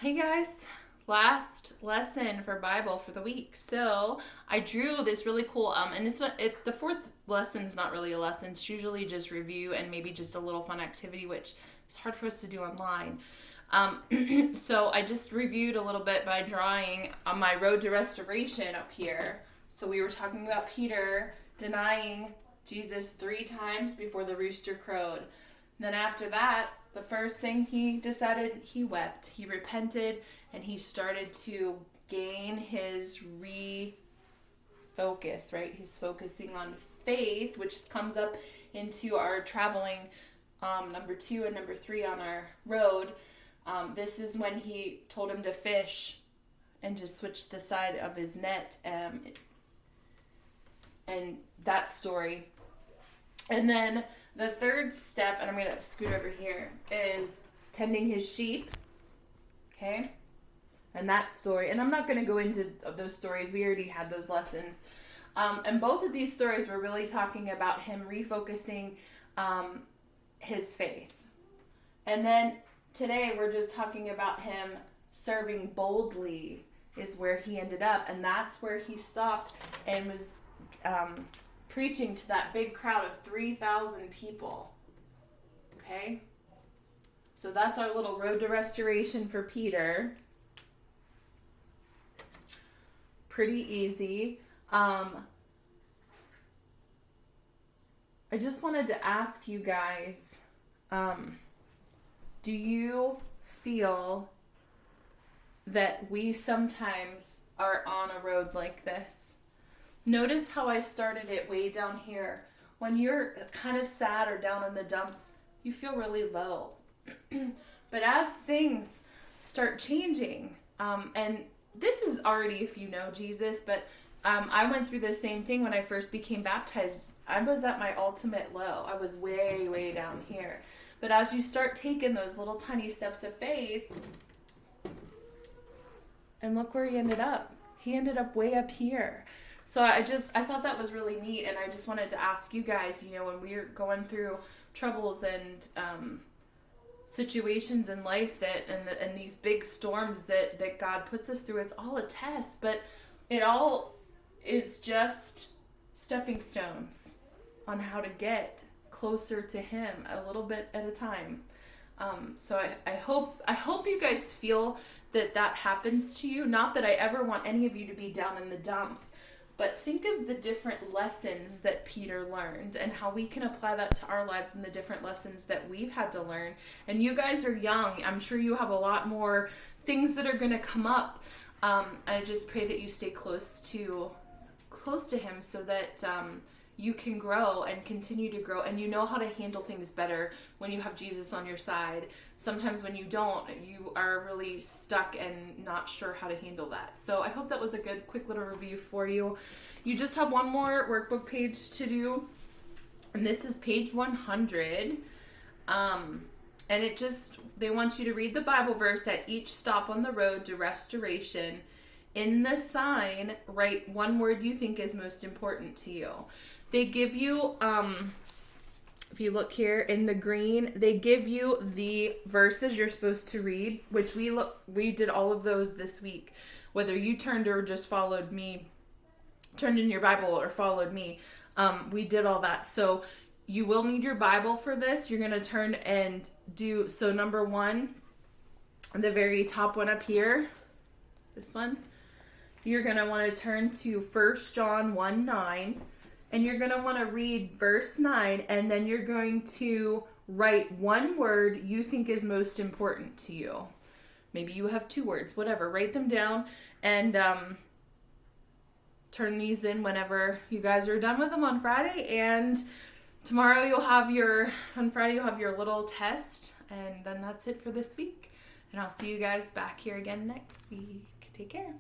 Hey guys, last lesson for Bible for the week. So I drew this really cool and it's not the fourth lesson's not really a lesson. It's usually just review and maybe just a little fun activity, which is hard for us to do online. So I just reviewed a little bit by drawing on my road to restoration up here. So we were talking about Peter denying Jesus 3 times before the rooster crowed. Then after that, the first thing he decided, he wept. He repented and he started to gain his refocus, right? He's focusing on faith, which comes up into our traveling number 2 and number 3 on our road. This is when he told him to fish and just switch the side of his net and that story. And then the third step, and I'm going to scoot over here, is tending his sheep. Okay? And that story. And I'm not going to go into those stories. We already had those lessons. And both of these stories were really talking about him refocusing his faith. And then today we're just talking about him serving boldly is where he ended up. And that's where he stopped and was preaching to that big crowd of 3,000 people. Okay? So that's our little road to restoration for Peter. Pretty easy. I just wanted to ask you guys, do you feel that we sometimes are on a road like this? Notice how I started it way down here. When you're kind of sad or down in the dumps, you feel really low. But as things start changing, and this is already if you know Jesus, but I went through the same thing when I first became baptized. I was at my ultimate low. I was way, way down here. But as you start taking those little tiny steps of faith, and look where he ended up. He ended up way up here. So I thought that was really neat, and I just wanted to ask you guys, when we're going through troubles and situations in life and these big storms that God puts us through, it's all a test, but it all is just stepping stones on how to get closer to Him a little bit at a time. So I hope you guys feel that happens to you. Not that I ever want any of you to be down in the dumps. But think of the different lessons that Peter learned and how we can apply that to our lives and the different lessons that we've had to learn. And you guys are young. I'm sure you have a lot more things that are going to come up. I just pray that you stay close to Him so that you can grow and continue to grow. And you know how to handle things better when you have Jesus on your side. Sometimes when you don't, you are really stuck and not sure how to handle that. So I hope that was a good, quick little review for you. You just have one more workbook page to do. And this is page 100. And they want you to read the Bible verse at each stop on the road to restoration. In the sign, write one word you think is most important to you. They give you, if you look here in the green, they give you the verses you're supposed to read, which we did all of those this week. Whether you turned or just followed me, turned in your Bible or followed me, we did all that. So you will need your Bible for this. You're going to turn and do, so number 1, the very top one up here, this one, you're going to want to turn to 1 John 1:9. And you're going to want to read verse 9, and then you're going to write one word you think is most important to you. Maybe you have 2 words, whatever. Write them down and turn these in whenever you guys are done with them on Friday. And tomorrow on Friday you'll have your little test. And then that's it for this week. And I'll see you guys back here again next week. Take care.